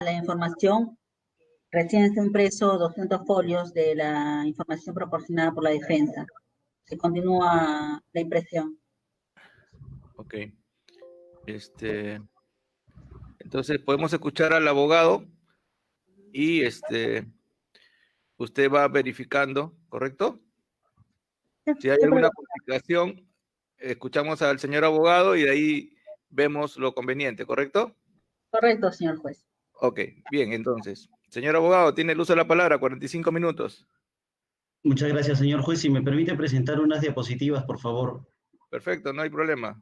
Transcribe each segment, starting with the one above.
la información. Recién se han impreso 200 folios de la información proporcionada por la defensa. Se continúa la impresión. Ok. Entonces podemos escuchar al abogado y usted va verificando, ¿correcto? Si hay alguna complicación, escuchamos al señor abogado y de ahí vemos lo conveniente, ¿correcto? Correcto, señor juez. Ok, bien, entonces. Señor abogado, tiene el uso de la palabra, 45 minutos. Muchas gracias, señor juez. Si me permite presentar unas diapositivas, por favor. Perfecto, no hay problema.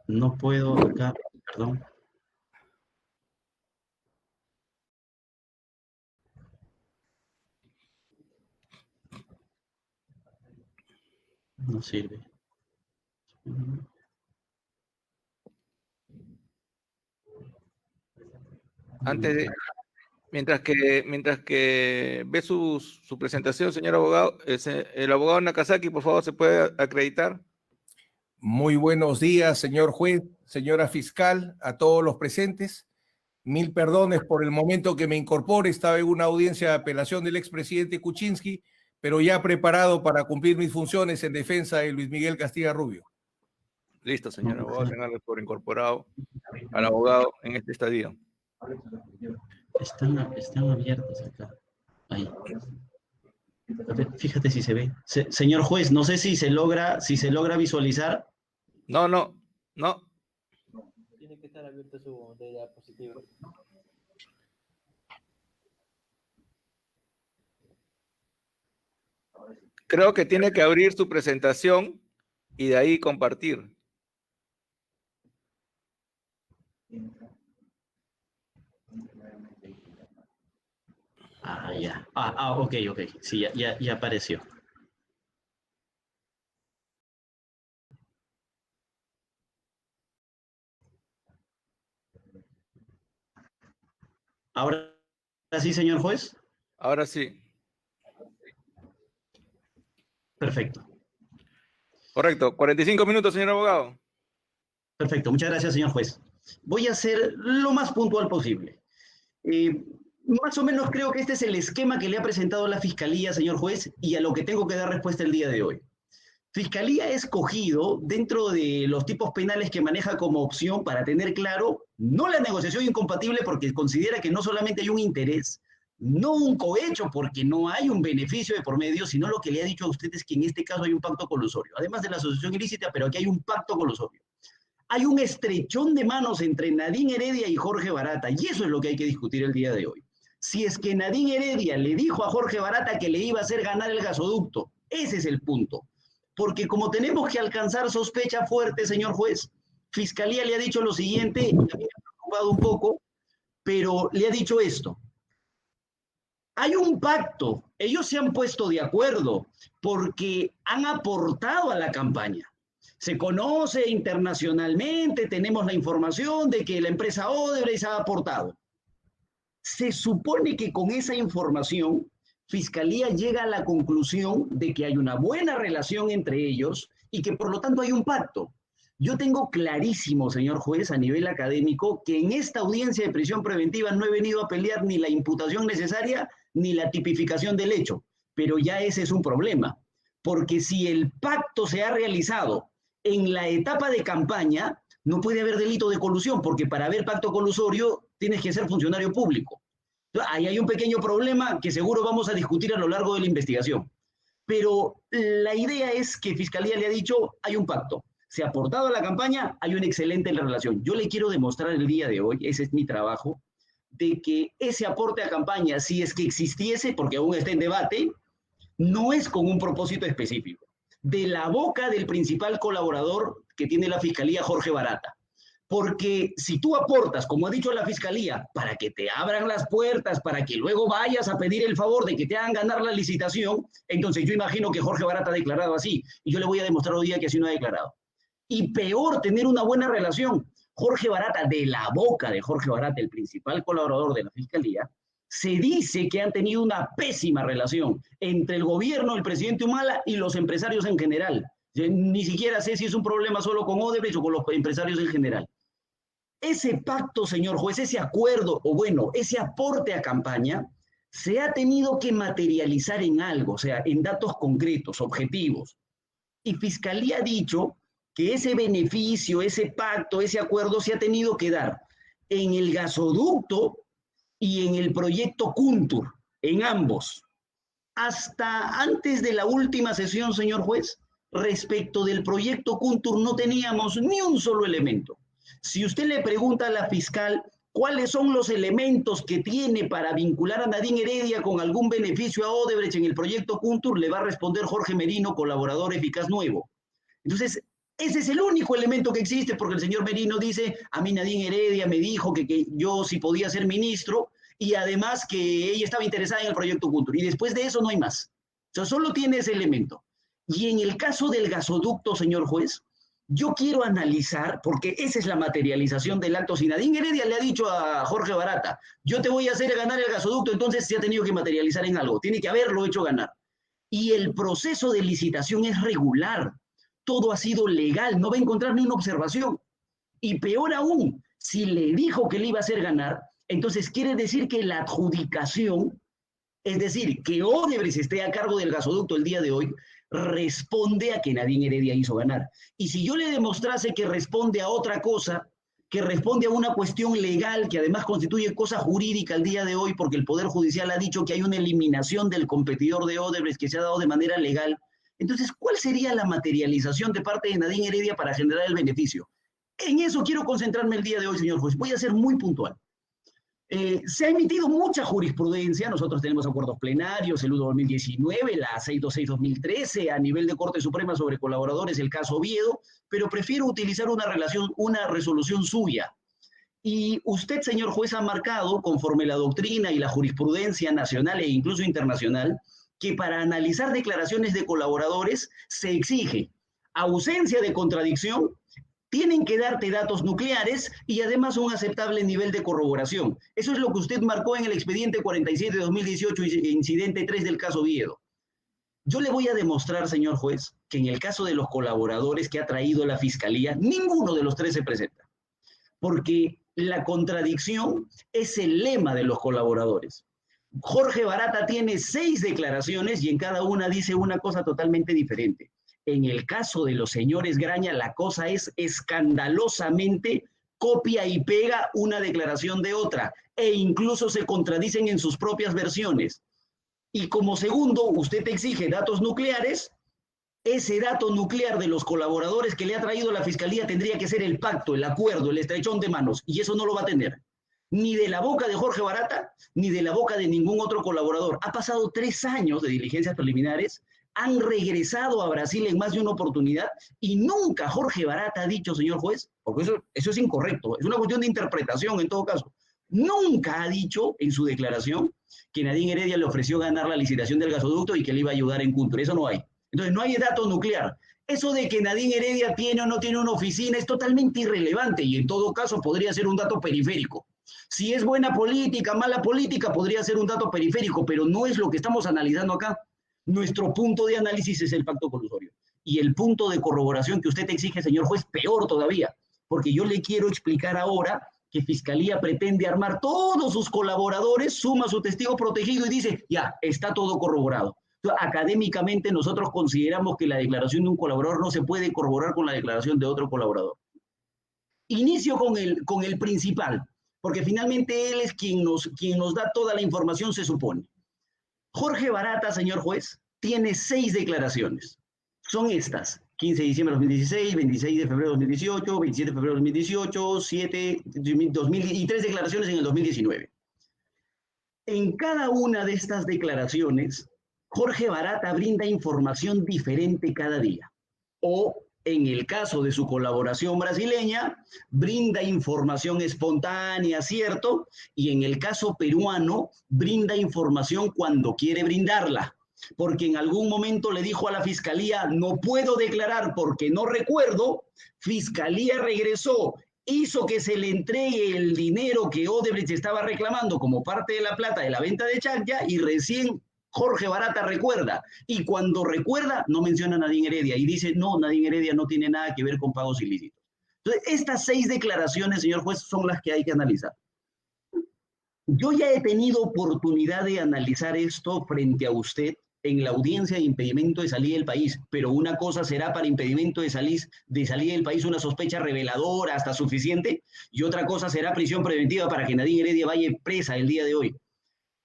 No puedo acá, perdón. No sirve. Mientras que ve su presentación, señor abogado, el abogado Nakazaki, por favor, ¿se puede acreditar? Muy buenos días, señor juez, señora fiscal, a todos los presentes. Mil perdones por el momento que me incorpore. Estaba en una audiencia de apelación del expresidente Kuczynski, pero ya preparado para cumplir mis funciones en defensa de Luis Miguel Castilla Rubio. Listo, señor abogado, tenganle por incorporado al abogado en este estadio. Están abiertas acá. Ahí. A ver, fíjate si se ve. Señor juez, no sé si se logra visualizar. No. Tiene que estar abierta su diapositiva. Creo que tiene que abrir su presentación y de ahí compartir. Ya. Ok. Sí, ya apareció. ¿Ahora sí, señor juez? Ahora sí. Perfecto. Correcto. 45 minutos, señor abogado. Perfecto. Muchas gracias, señor juez. Voy a ser lo más puntual posible. Más o menos creo que este es el esquema que le ha presentado la Fiscalía, señor juez, y a lo que tengo que dar respuesta el día de hoy. Fiscalía ha escogido, dentro de los tipos penales que maneja como opción, para tener claro, no la negociación incompatible porque considera que no solamente hay un interés, no un cohecho porque no hay un beneficio de por medio, sino lo que le ha dicho a usted es que en este caso hay un pacto colusorio, además de la asociación ilícita, pero aquí hay un pacto colusorio. Hay un estrechón de manos entre Nadine Heredia y Jorge Barata, y eso es lo que hay que discutir el día de hoy. Si es que Nadine Heredia le dijo a Jorge Barata que le iba a hacer ganar el gasoducto, ese es el punto. Porque como tenemos que alcanzar sospecha fuerte, señor juez, Fiscalía le ha dicho lo siguiente, y a mí me ha preocupado un poco, pero le ha dicho esto. Hay un pacto, ellos se han puesto de acuerdo porque han aportado a la campaña. Se conoce internacionalmente, tenemos la información de que la empresa Odebrecht ha aportado. Se supone que con esa información, Fiscalía llega a la conclusión de que hay una buena relación entre ellos y que por lo tanto hay un pacto. Yo tengo clarísimo, señor juez, a nivel académico, que en esta audiencia de prisión preventiva no he venido a pelear ni la imputación necesaria ni la tipificación del hecho, pero ya ese es un problema, porque si el pacto se ha realizado en la etapa de campaña, no puede haber delito de colusión, porque para haber pacto colusorio tienes que ser funcionario público. Ahí hay un pequeño problema que seguro vamos a discutir a lo largo de la investigación. Pero la idea es que Fiscalía le ha dicho, hay un pacto. Se ha aportado a la campaña, hay una excelente relación. Yo le quiero demostrar el día de hoy, ese es mi trabajo, de que ese aporte a campaña, si es que existiese, porque aún está en debate, no es con un propósito específico. De la boca del principal colaborador que tiene la Fiscalía, Jorge Barata. Porque si tú aportas, como ha dicho la Fiscalía, para que te abran las puertas, para que luego vayas a pedir el favor de que te hagan ganar la licitación, entonces yo imagino que Jorge Barata ha declarado así, y yo le voy a demostrar hoy día que así no ha declarado. Y peor, tener una buena relación. Jorge Barata, de la boca de Jorge Barata, el principal colaborador de la Fiscalía, se dice que han tenido una pésima relación entre el gobierno, el presidente Humala y los empresarios en general. Ni siquiera sé si es un problema solo con Odebrecht o con los empresarios en general. Ese pacto, señor juez, ese acuerdo, o bueno, ese aporte a campaña, se ha tenido que materializar en algo, o sea, en datos concretos, objetivos. Y Fiscalía ha dicho que ese beneficio, ese pacto, ese acuerdo se ha tenido que dar en el gasoducto y en el proyecto Kuntur, en ambos. Hasta antes de la última sesión, señor juez, respecto del proyecto Kuntur no teníamos ni un solo elemento. Si usted le pregunta a la fiscal cuáles son los elementos que tiene para vincular a Nadine Heredia con algún beneficio a Odebrecht en el proyecto Kuntur, le va a responder Jorge Merino, colaborador eficaz nuevo. Entonces, ese es el único elemento que existe, porque el señor Merino dice, a mí Nadine Heredia me dijo que yo sí podía ser ministro, y además que ella estaba interesada en el proyecto Kuntur. Y después de eso no hay más. O sea, solo tiene ese elemento. Y en el caso del gasoducto, señor juez, yo quiero analizar, porque esa es la materialización del acto. Si Nadine Heredia le ha dicho a Jorge Barata, yo te voy a hacer ganar el gasoducto, entonces se ha tenido que materializar en algo. Tiene que haberlo hecho ganar. Y el proceso de licitación es regular. Todo ha sido legal. No va a encontrar ni una observación. Y peor aún, si le dijo que le iba a hacer ganar, entonces quiere decir que la adjudicación, es decir, que Odebrecht esté a cargo del gasoducto el día de hoy, responde a que Nadine Heredia hizo ganar. Y si yo le demostrase que responde a otra cosa, que responde a una cuestión legal, que además constituye cosa jurídica al día de hoy, porque el Poder Judicial ha dicho que hay una eliminación del competidor de Odebrecht que se ha dado de manera legal, entonces, ¿cuál sería la materialización de parte de Nadine Heredia para generar el beneficio? En eso quiero concentrarme el día de hoy, señor juez. Voy a ser muy puntual. Se ha emitido mucha jurisprudencia, nosotros tenemos acuerdos plenarios, el 1/2019, la 626/2013, a nivel de Corte Suprema sobre colaboradores, el caso Oviedo, pero prefiero utilizar una resolución suya. Y usted, señor juez, ha marcado, conforme la doctrina y la jurisprudencia nacional e incluso internacional, que para analizar declaraciones de colaboradores se exige ausencia de contradicción, tienen que darte datos nucleares y además un aceptable nivel de corroboración. Eso es lo que usted marcó en el expediente 47 de 2018, incidente 3 del caso Oviedo. Yo le voy a demostrar, señor juez, que en el caso de los colaboradores que ha traído la Fiscalía, ninguno de los tres se presenta, porque la contradicción es el lema de los colaboradores. Jorge Barata tiene 6 declaraciones y en cada una dice una cosa totalmente diferente. En el caso de los señores Graña, la cosa es escandalosamente copia y pega una declaración de otra, e incluso se contradicen en sus propias versiones. Y como segundo, usted exige datos nucleares. Ese dato nuclear de los colaboradores que le ha traído la Fiscalía tendría que ser el pacto, el acuerdo, el estrechón de manos, y eso no lo va a tener. Ni de la boca de Jorge Barata, ni de la boca de ningún otro colaborador. Ha pasado 3 años de diligencias preliminares, han regresado a Brasil en más de una oportunidad y nunca Jorge Barata ha dicho, señor juez, porque eso es incorrecto, es una cuestión de interpretación en todo caso, nunca ha dicho en su declaración que Nadine Heredia le ofreció ganar la licitación del gasoducto y que le iba a ayudar en Kuntur. Eso no hay. Entonces no hay dato nuclear. Eso de que Nadine Heredia tiene o no tiene una oficina es totalmente irrelevante y en todo caso podría ser un dato periférico. Si es buena política, mala política, podría ser un dato periférico, pero no es lo que estamos analizando acá. Nuestro punto de análisis es el pacto colusorio. Y el punto de corroboración que usted exige, señor juez, peor todavía, porque yo le quiero explicar ahora que Fiscalía pretende armar todos sus colaboradores, suma su testigo protegido y dice, ya, está todo corroborado. Entonces, académicamente nosotros consideramos que la declaración de un colaborador no se puede corroborar con la declaración de otro colaborador. Inicio con el principal, porque finalmente él es quien nos da toda la información, se supone. Jorge Barata, señor juez, tiene 6 declaraciones. Son estas: 15 de diciembre de 2016, 26 de febrero de 2018, 27 de febrero de 2018, 7 y 3 declaraciones en el 2019. En cada una de estas declaraciones, Jorge Barata brinda información diferente cada día. O, en el caso de su colaboración brasileña, brinda información espontánea, ¿cierto? Y en el caso peruano, brinda información cuando quiere brindarla. Porque en algún momento le dijo a la Fiscalía, no puedo declarar porque no recuerdo. Fiscalía regresó, hizo que se le entregue el dinero que Odebrecht estaba reclamando como parte de la plata de la venta de Chacya y recién Jorge Barata recuerda, y cuando recuerda no menciona a Nadine Heredia y dice, no, Nadine Heredia no tiene nada que ver con pagos ilícitos. Entonces, estas 6 declaraciones, señor juez, son las que hay que analizar. Yo ya he tenido oportunidad de analizar esto frente a usted en la audiencia de impedimento de salida del país, pero una cosa será para impedimento de salida del país una sospecha reveladora hasta suficiente, y otra cosa será prisión preventiva para que Nadine Heredia vaya presa el día de hoy.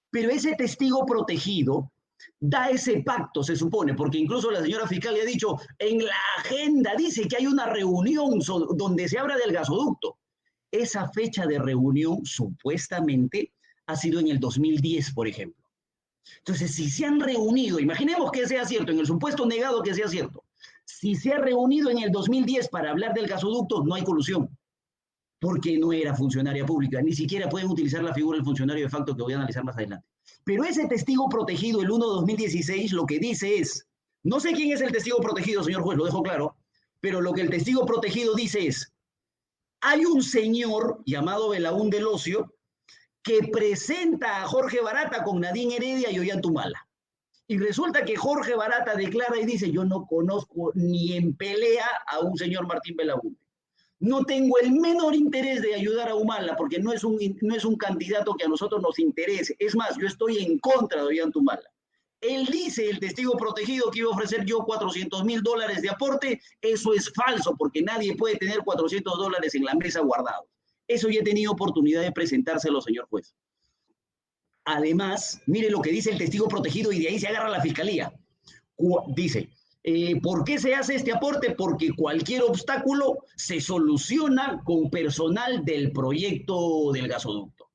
Pero ese testigo protegido da ese pacto, se supone, porque incluso la señora fiscal le ha dicho, en la agenda dice que hay una reunión donde se habla del gasoducto. Esa fecha de reunión supuestamente ha sido en el 2010, por ejemplo. Entonces, si se han reunido, imaginemos que sea cierto, en el supuesto negado que sea cierto, si se ha reunido en el 2010 para hablar del gasoducto, no hay colusión, porque no era funcionaria pública, ni siquiera pueden utilizar la figura del funcionario de facto que voy a analizar más adelante. Pero ese testigo protegido, el 1/2016, lo que dice es, no sé quién es el testigo protegido, señor juez, lo dejo claro, pero lo que el testigo protegido dice es, hay un señor llamado Belaúnde Locio que presenta a Jorge Barata con Nadine Heredia y Ollantumala. Y resulta que Jorge Barata declara y dice, yo no conozco ni en pelea a un señor Martín Belaúnde. No tengo el menor interés de ayudar a Humala porque no es un candidato que a nosotros nos interese. Es más, yo estoy en contra de Ollantumala. Él dice, el testigo protegido, que iba a ofrecer yo $400,000 de aporte. Eso es falso porque nadie puede tener $400 en la mesa guardados. Eso ya he tenido oportunidad de presentárselo, señor juez. Además, mire lo que dice el testigo protegido y de ahí se agarra la fiscalía. Dice, ¿por qué se hace este aporte? Porque cualquier obstáculo se soluciona con personal del proyecto del gasoducto.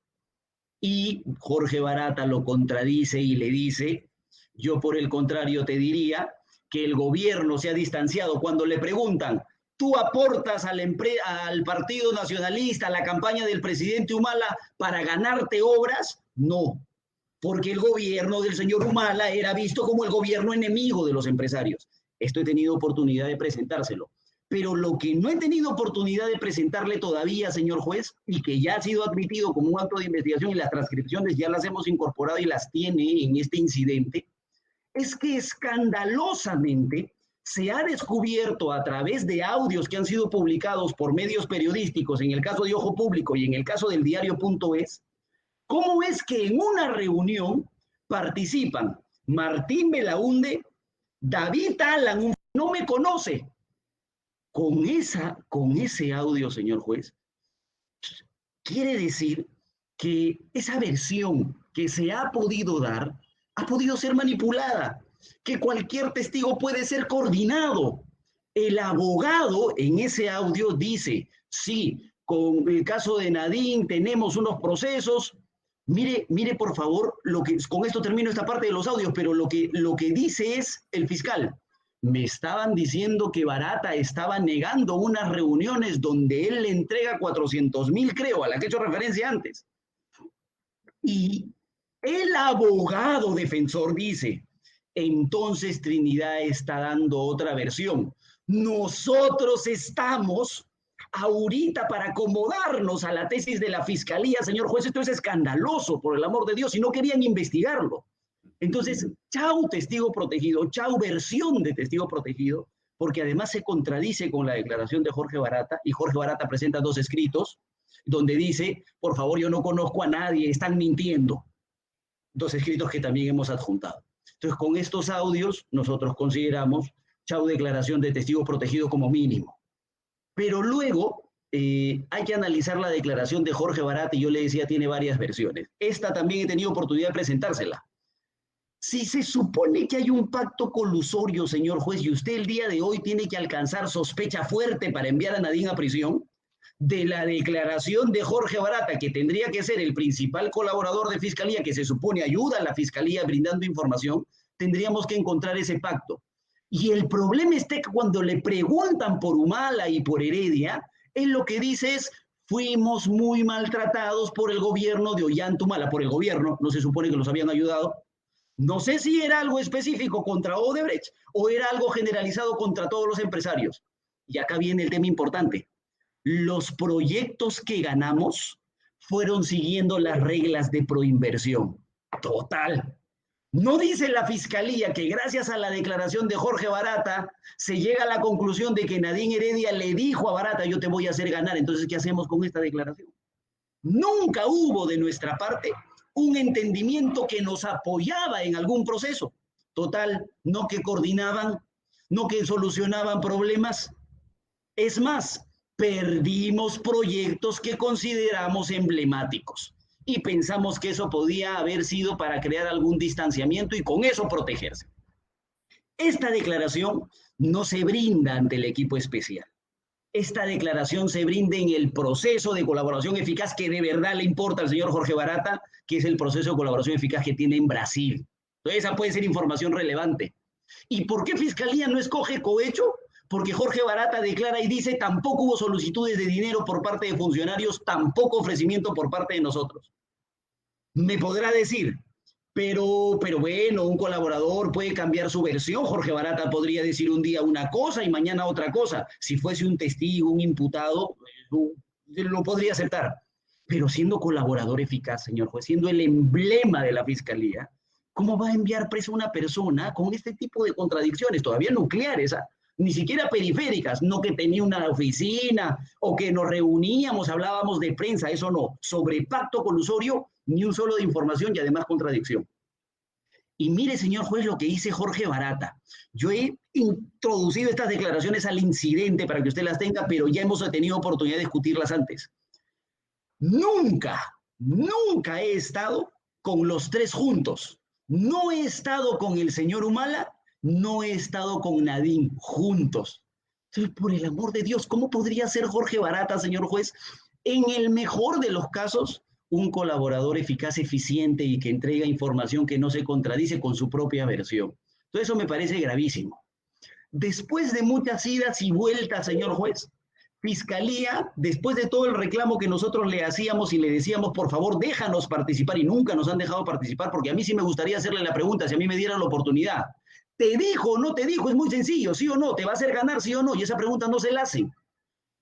Y Jorge Barata lo contradice y le dice, yo por el contrario te diría que el gobierno se ha distanciado. Cuando le preguntan, ¿tú aportas al Partido Nacionalista, a la campaña del presidente Humala para ganarte obras? No, porque el gobierno del señor Humala era visto como el gobierno enemigo de los empresarios. Esto he tenido oportunidad de presentárselo. Pero lo que no he tenido oportunidad de presentarle todavía, señor juez, y que ya ha sido admitido como un acto de investigación y las transcripciones ya las hemos incorporado y las tiene en este incidente, es que escandalosamente se ha descubierto a través de audios que han sido publicados por medios periodísticos, en el caso de Ojo Público y en el caso del diario.es, cómo es que en una reunión participan Martín Belaúnde, David Alan, no me conoce. Con ese audio, señor juez, quiere decir que esa versión que se ha podido dar ha podido ser manipulada, que cualquier testigo puede ser coordinado. El abogado en ese audio dice, sí, con el caso de Nadine tenemos unos procesos. Mire por favor, con esto termino esta parte de los audios, pero lo que dice es el fiscal. Me estaban diciendo que Barata estaba negando unas reuniones donde él le entrega 400,000, creo, a la que he hecho referencia antes. Y el abogado defensor dice, entonces Trinidad está dando otra versión. Nosotros estamos ahorita para acomodarnos a la tesis de la fiscalía, señor juez. Esto es escandaloso, por el amor de Dios, y no querían investigarlo. Entonces, chau testigo protegido, chau versión de testigo protegido, porque además se contradice con la declaración de Jorge Barata, y Jorge Barata presenta 2 escritos donde dice, por favor, yo no conozco a nadie, están mintiendo. 2 escritos que también hemos adjuntado. Entonces, con estos audios, nosotros consideramos chau declaración de testigo protegido como mínimo. Pero luego hay que analizar la declaración de Jorge Barata, y yo le decía, tiene varias versiones. Esta también he tenido oportunidad de presentársela. Si se supone que hay un pacto colusorio, señor juez, y usted el día de hoy tiene que alcanzar sospecha fuerte para enviar a Nadine a prisión, de la declaración de Jorge Barata, que tendría que ser el principal colaborador de fiscalía, que se supone ayuda a la fiscalía brindando información, tendríamos que encontrar ese pacto. Y el problema está que cuando le preguntan por Humala y por Heredia, él lo que dice es, fuimos muy maltratados por el gobierno de Ollantumala, por el gobierno, no se supone que los habían ayudado. No sé si era algo específico contra Odebrecht o era algo generalizado contra todos los empresarios. Y acá viene el tema importante. Los proyectos que ganamos fueron siguiendo las reglas de proinversión. Total. No dice la Fiscalía que gracias a la declaración de Jorge Barata se llega a la conclusión de que Nadine Heredia le dijo a Barata, yo te voy a hacer ganar. Entonces, ¿qué hacemos con esta declaración? Nunca hubo de nuestra parte un entendimiento que nos apoyaba en algún proceso. Total, no que coordinaban, no que solucionaban problemas. Es más, perdimos proyectos que consideramos emblemáticos y pensamos que eso podía haber sido para crear algún distanciamiento y con eso protegerse. Esta declaración no se brinda ante el equipo especial. Esta declaración se brinda en el proceso de colaboración eficaz que de verdad le importa al señor Jorge Barata, que es el proceso de colaboración eficaz que tiene en Brasil. Entonces, esa puede ser información relevante. ¿Y por qué Fiscalía no escoge cohecho? Porque Jorge Barata declara y dice, tampoco hubo solicitudes de dinero por parte de funcionarios, tampoco ofrecimiento por parte de nosotros. Me podrá decir, pero bueno, un colaborador puede cambiar su versión. Jorge Barata podría decir un día una cosa y mañana otra cosa. Si fuese un testigo, un imputado, lo podría aceptar. Pero siendo colaborador eficaz, señor juez, siendo el emblema de la Fiscalía, ¿cómo va a enviar preso a una persona con este tipo de contradicciones, todavía nucleares, ni siquiera periféricas, no que tenía una oficina o que nos reuníamos, hablábamos de prensa, eso no, sobre pacto colusorio, ni un solo de información y además contradicción? Y mire, señor juez, lo que dice Jorge Barata. Yo he introducido estas declaraciones al incidente para que usted las tenga, pero ya hemos tenido oportunidad de discutirlas antes. Nunca he estado con los tres juntos. No he estado con el señor Humala, no he estado con Nadine juntos. Entonces, por el amor de Dios, ¿cómo podría ser Jorge Barata, señor juez, en el mejor de los casos, un colaborador eficaz, eficiente y que entrega información que no se contradice con su propia versión? Entonces, eso me parece gravísimo. Después de muchas idas y vueltas, señor juez, Fiscalía, después de todo el reclamo que nosotros le hacíamos y le decíamos, por favor, déjanos participar, y nunca nos han dejado participar, porque a mí sí me gustaría hacerle la pregunta, si a mí me dieran la oportunidad. ¿Te dijo o no te dijo? Es muy sencillo, sí o no, ¿te va a hacer ganar, sí o no? Y esa pregunta no se la hacen.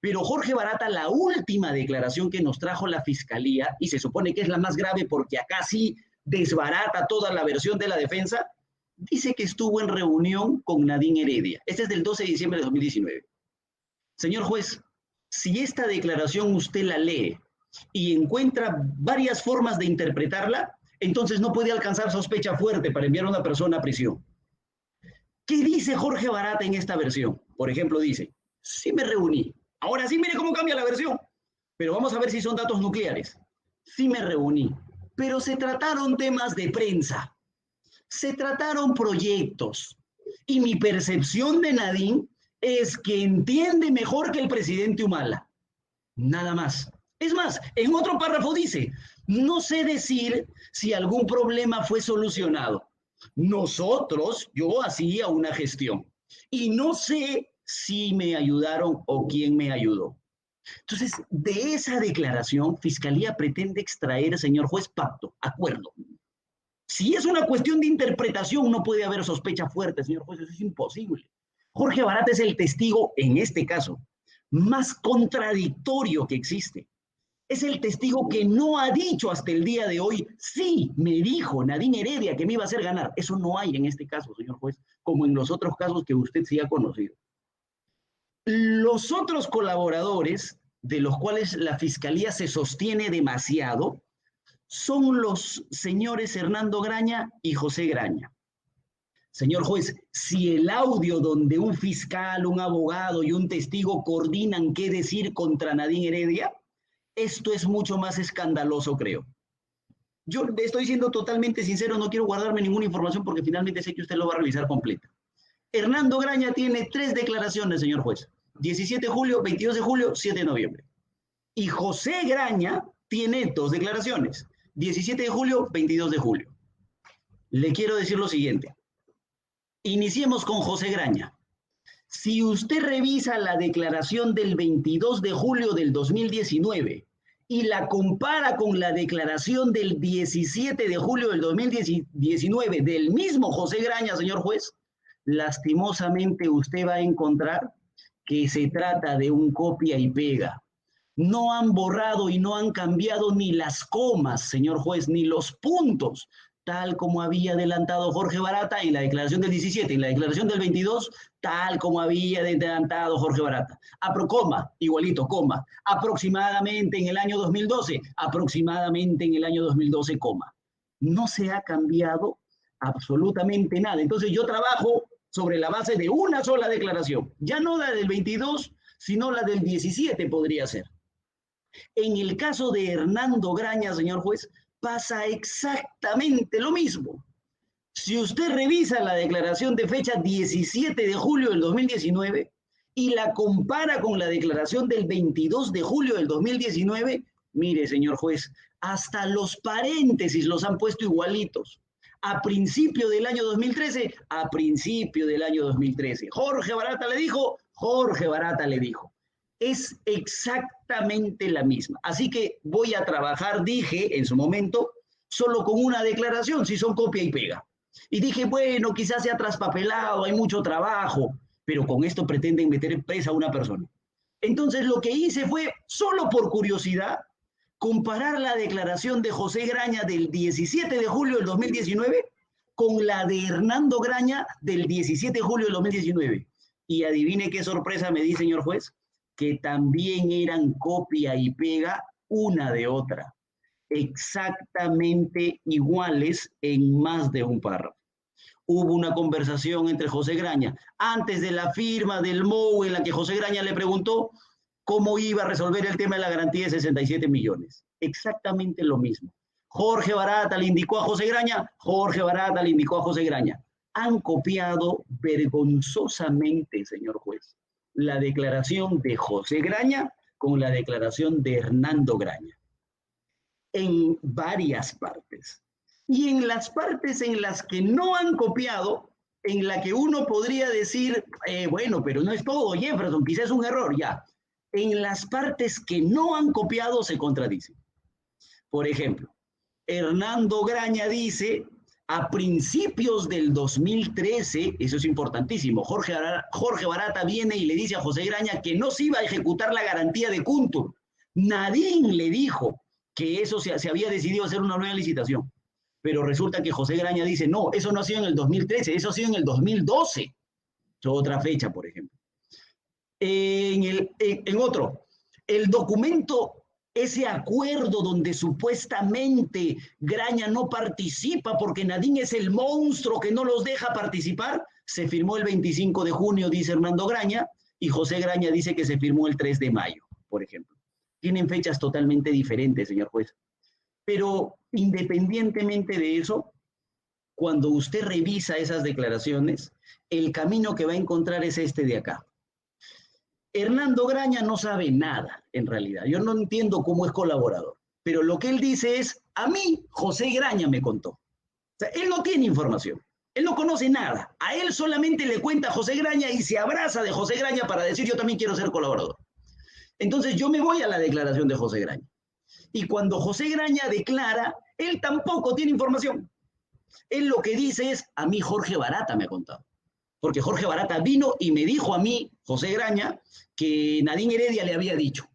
Pero Jorge Barata, la última declaración que nos trajo la Fiscalía, y se supone que es la más grave porque acá sí desbarata toda la versión de la defensa, dice que estuvo en reunión con Nadine Heredia. Este es del 12 de diciembre de 2019. Señor juez, si esta declaración usted la lee y encuentra varias formas de interpretarla, entonces no puede alcanzar sospecha fuerte para enviar a una persona a prisión. ¿Qué dice Jorge Barata en esta versión? Por ejemplo, dice, sí me reuní. Ahora sí, mire cómo cambia la versión. Pero vamos a ver si son datos nucleares. Sí me reuní, pero se trataron temas de prensa. Se trataron proyectos. Y mi percepción de Nadine es que entiende mejor que el presidente Humala. Nada más. Es más, en otro párrafo dice, no sé decir si algún problema fue solucionado. Yo hacía una gestión y no sé si me ayudaron o quién me ayudó. Entonces, de esa declaración, Fiscalía pretende extraer, señor juez, pacto, acuerdo. Si es una cuestión de interpretación, no puede haber sospecha fuerte, señor juez, eso es imposible. Jorge Barata es el testigo, en este caso, más contradictorio que existe. Es el testigo que no ha dicho hasta el día de hoy, sí, me dijo Nadine Heredia que me iba a hacer ganar. Eso no hay en este caso, señor juez, como en los otros casos que usted sí ha conocido. Los otros colaboradores, de los cuales la Fiscalía se sostiene demasiado, son los señores Hernando Graña y José Graña. Señor juez, si el audio donde un fiscal, un abogado y un testigo coordinan qué decir contra Nadine Heredia, esto es mucho más escandaloso, creo. Yo le estoy siendo totalmente sincero, no quiero guardarme ninguna información porque finalmente sé que usted lo va a revisar completa. Hernando Graña tiene 3 declaraciones, señor juez. 17 de julio, 22 de julio, 7 de noviembre. Y José Graña tiene 2 declaraciones. 17 de julio, 22 de julio. Le quiero decir lo siguiente. Iniciemos con José Graña. Si usted revisa la declaración del 22 de julio del 2019 y la compara con la declaración del 17 de julio del 2019 del mismo José Graña, señor juez, lastimosamente usted va a encontrar que se trata de un copia y pega. No han borrado y no han cambiado ni las comas, señor juez, ni los puntos. tal como había adelantado Jorge Barata en la declaración del 17, en la declaración del 22, tal como había adelantado Jorge Barata. Coma, igualito, coma, aproximadamente en el año 2012, aproximadamente en el año 2012, coma. No se ha cambiado absolutamente nada. Entonces yo trabajo sobre la base de una sola declaración, ya no la del 22, sino la del 17 podría ser. En el caso de Hernando Graña, señor juez, pasa exactamente lo mismo. Si usted revisa la declaración de fecha 17 de julio del 2019 y la compara con la declaración del 22 de julio del 2019, mire, señor juez, hasta los paréntesis los han puesto igualitos. A principio del año 2013, a principio del año 2013. Jorge Barata le dijo, Jorge Barata le dijo. Es exactamente la misma. Así que voy a trabajar, dije en su momento, solo con una declaración, si son copia y pega. Y dije, bueno, quizás sea traspapelado, hay mucho trabajo, pero con esto pretenden meter presa a una persona. Entonces lo que hice fue, solo por curiosidad, comparar la declaración de José Graña del 17 de julio del 2019 con la de Hernando Graña del 17 de julio del 2019. Y adivine qué sorpresa me di, señor juez, que también eran copia y pega una de otra, exactamente iguales en más de un párrafo. Hubo una conversación entre José Graña, antes de la firma del MOU, en la que José Graña le preguntó cómo iba a resolver el tema de la garantía de 67 millones. Exactamente lo mismo. Jorge Barata le indicó a José Graña, Jorge Barata le indicó a José Graña. Han copiado vergonzosamente, señor juez, la declaración de José Graña con la declaración de Hernando Graña. En varias partes. Y en las partes en las que no han copiado, en la que uno podría decir, bueno, pero no es todo, Jefferson, quizás es un error, ya. En las partes que no han copiado se contradicen. Por ejemplo, Hernando Graña dice, a principios del 2013, eso es importantísimo, Jorge Barata viene y le dice a José Graña que no se iba a ejecutar la garantía de Kuntur. Nadie le dijo que eso se había decidido hacer una nueva licitación. Pero resulta que José Graña dice, no, eso no ha sido en el 2013, eso ha sido en el 2012. Otra fecha, por ejemplo. En otro, el documento, ese acuerdo donde supuestamente Graña no participa porque Nadine es el monstruo que no los deja participar, se firmó el 25 de junio, dice Hernando Graña, y José Graña dice que se firmó el 3 de mayo, por ejemplo. Tienen fechas totalmente diferentes, señor juez. Pero independientemente de eso, cuando usted revisa esas declaraciones, el camino que va a encontrar es este de acá. Hernando Graña no sabe nada, en realidad. Yo no entiendo cómo es colaborador. Pero lo que él dice es, a mí José Graña me contó. O sea, él no tiene información. Él no conoce nada. A él solamente le cuenta a José Graña y se abraza de José Graña para decir, yo también quiero ser colaborador. Entonces yo me voy a la declaración de José Graña. Y cuando José Graña declara, él tampoco tiene información. Él lo que dice es, a mí Jorge Barata me ha contado. Porque Jorge Barata vino y me dijo a mí, José Graña, que Nadine Heredia le había dicho.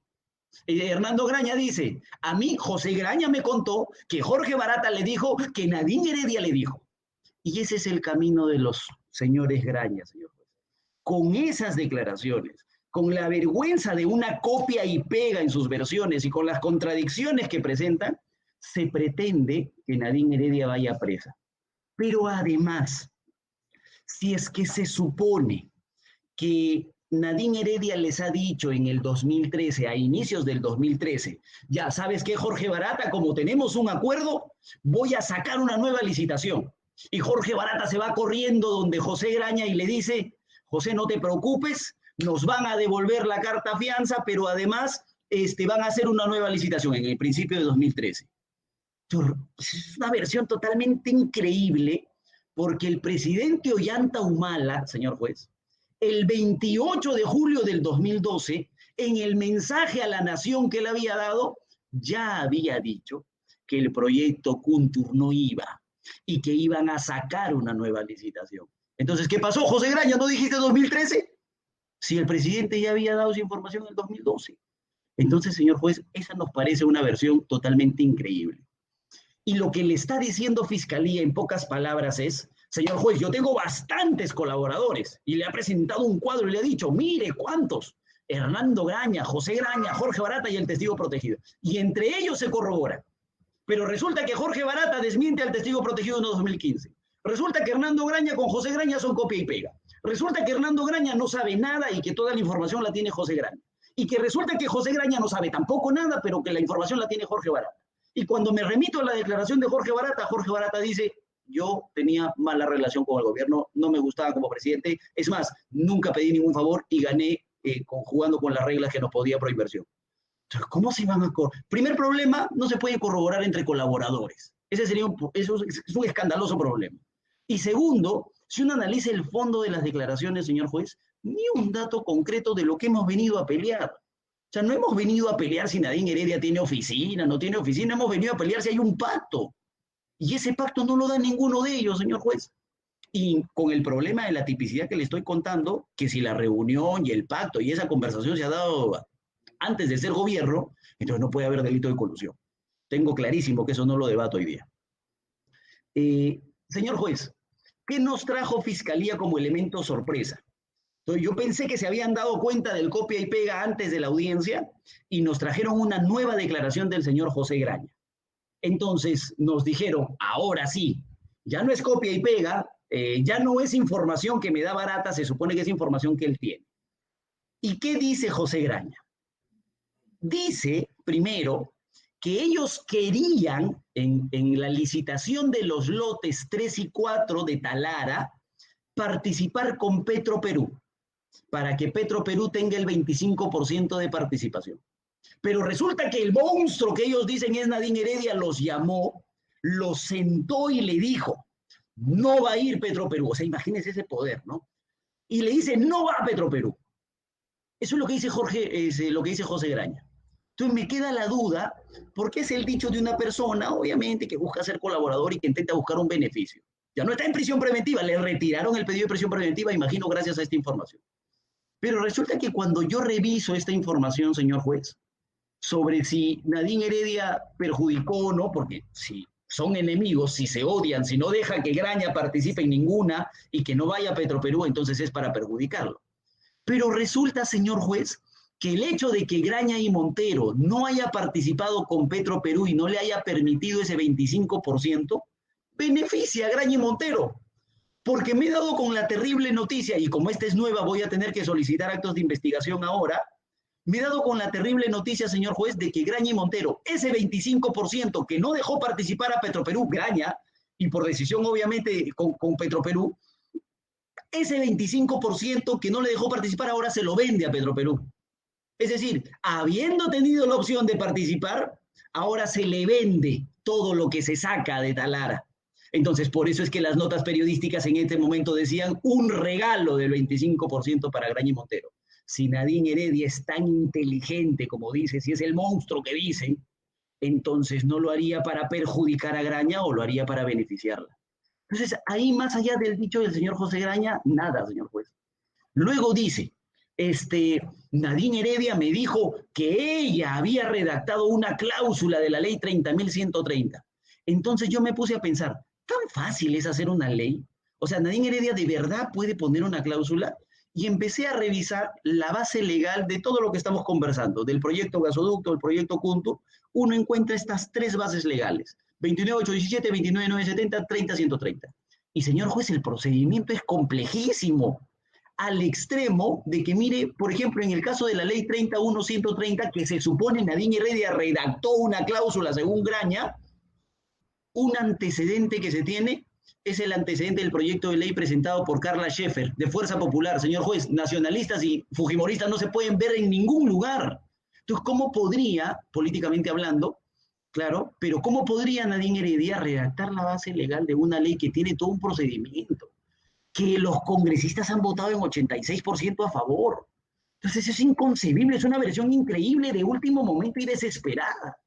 Hernando Graña dice, a mí José Graña me contó que Jorge Barata le dijo que Nadine Heredia le dijo. Y ese es el camino de los señores Graña, señor juez. Con esas declaraciones, con la vergüenza de una copia y pega en sus versiones y con las contradicciones que presentan, se pretende que Nadine Heredia vaya presa. Pero además, si es que se supone que Nadine Heredia les ha dicho en el 2013, a inicios del 2013, ya sabes que Jorge Barata, como tenemos un acuerdo, voy a sacar una nueva licitación. Y Jorge Barata se va corriendo donde José Graña y le dice, José, no te preocupes, nos van a devolver la carta fianza, pero además van a hacer una nueva licitación en el principio de 2013. Es una versión totalmente increíble, porque el presidente Ollanta Humala, señor juez, el 28 de julio del 2012, en el mensaje a la nación que él había dado, ya había dicho que el proyecto Kuntur no iba y que iban a sacar una nueva licitación. Entonces, ¿qué pasó, José Graña? ¿No dijiste 2013? Si el presidente ya había dado esa información en el 2012. Entonces, señor juez, esa nos parece una versión totalmente increíble. Y lo que le está diciendo Fiscalía en pocas palabras es, señor juez, yo tengo bastantes colaboradores, y le ha presentado un cuadro y le ha dicho, mire cuántos, Hernando Graña, José Graña, Jorge Barata y el testigo protegido. Y entre ellos se corrobora. Pero resulta que Jorge Barata desmiente al testigo protegido en 2015. Resulta que Hernando Graña con José Graña son copia y pega. Resulta que Hernando Graña no sabe nada y que toda la información la tiene José Graña. Y que resulta que José Graña no sabe tampoco nada, pero que la información la tiene Jorge Barata. Y cuando me remito a la declaración de Jorge Barata dice, yo tenía mala relación con el gobierno, no me gustaba como presidente. Es más, nunca pedí ningún favor y gané jugando con las reglas que nos podía Proinversión. Entonces, ¿cómo se van a corroborar? Primer problema, no se puede corroborar entre colaboradores. Ese sería eso es un escandaloso problema. Y segundo, si uno analiza el fondo de las declaraciones, señor juez, ni un dato concreto de lo que hemos venido a pelear. O sea, no hemos venido a pelear si Nadine Heredia tiene oficina, no tiene oficina, hemos venido a pelear si hay un pacto. Y ese pacto no lo da ninguno de ellos, señor juez. Y con el problema de la tipicidad que le estoy contando, que si la reunión y el pacto y esa conversación se ha dado antes de ser gobierno, entonces no puede haber delito de colusión. Tengo clarísimo que eso no lo debato hoy día. Señor juez, ¿qué nos trajo Fiscalía como elemento sorpresa? Entonces, yo pensé que se habían dado cuenta del copia y pega antes de la audiencia y nos trajeron una nueva declaración del señor José Graña. Entonces nos dijeron, ahora sí, ya no es copia y pega, ya no es información que me da Barata, se supone que es información que él tiene. ¿Y qué dice José Graña? Dice, primero, que ellos querían, en la licitación de los lotes 3 y 4 de Talara, participar con Petroperú, para que Petroperú tenga el 25% de participación. Pero resulta que el monstruo que ellos dicen es Nadine Heredia los llamó, los sentó y le dijo, no va a ir Petroperú. O sea, imagínense ese poder, ¿no? Y le dice, no va a Petroperú. Eso es lo que dice lo que dice José Graña. Entonces me queda la duda, porque es el dicho de una persona, obviamente, que busca ser colaborador y que intenta buscar un beneficio. Ya no está en prisión preventiva, le retiraron el pedido de prisión preventiva, imagino, gracias a esta información. Pero resulta que cuando yo reviso esta información, señor juez, sobre si Nadine Heredia perjudicó o no, porque si son enemigos, si se odian, si no dejan que Graña participe en ninguna y que no vaya a Petroperú, entonces es para perjudicarlo. Pero resulta, señor juez, que el hecho de que Graña y Montero no haya participado con Petroperú y no le haya permitido ese 25%, beneficia a Graña y Montero. Porque me he dado con la terrible noticia, y como esta es nueva voy a tener que solicitar actos de investigación ahora, me he dado con la terrible noticia, señor juez, de que Graña y Montero, ese 25% que no dejó participar a Petroperú, Graña, y por decisión obviamente con Petroperú, ese 25% que no le dejó participar ahora se lo vende a Petroperú. Es decir, habiendo tenido la opción de participar, ahora se le vende todo lo que se saca de Talara. Entonces, por eso es que las notas periodísticas en este momento decían un regalo del 25% para Graña y Montero. Si Nadine Heredia es tan inteligente como dice, si es el monstruo que dicen, entonces no lo haría para perjudicar a Graña o lo haría para beneficiarla. Entonces, ahí más allá del dicho del señor José Graña, nada, señor juez. Luego dice, Nadine Heredia me dijo que ella había redactado una cláusula de la ley 30.130. Entonces yo me puse a pensar, ¿tan fácil es hacer una ley? O sea, Nadine Heredia de verdad puede poner una cláusula. Y empecé a revisar la base legal de todo lo que estamos conversando, del proyecto gasoducto, del proyecto Cunto. Uno encuentra estas 3 bases legales, 29.817, 29.970, 30.130. Y señor juez, el procedimiento es complejísimo, al extremo de que, mire, por ejemplo, en el caso de la ley 31.130, que se supone Nadine Heredia redactó una cláusula según Graña, un antecedente que se tiene es el antecedente del proyecto de ley presentado por Carla Scheffer, de Fuerza Popular. Señor juez, nacionalistas y fujimoristas no se pueden ver en ningún lugar. Entonces, ¿cómo podría, políticamente hablando, claro, pero cómo podría Nadine Heredia redactar la base legal de una ley que tiene todo un procedimiento, que los congresistas han votado en 86% a favor? Entonces, es inconcebible, es una versión increíble de último momento y desesperada.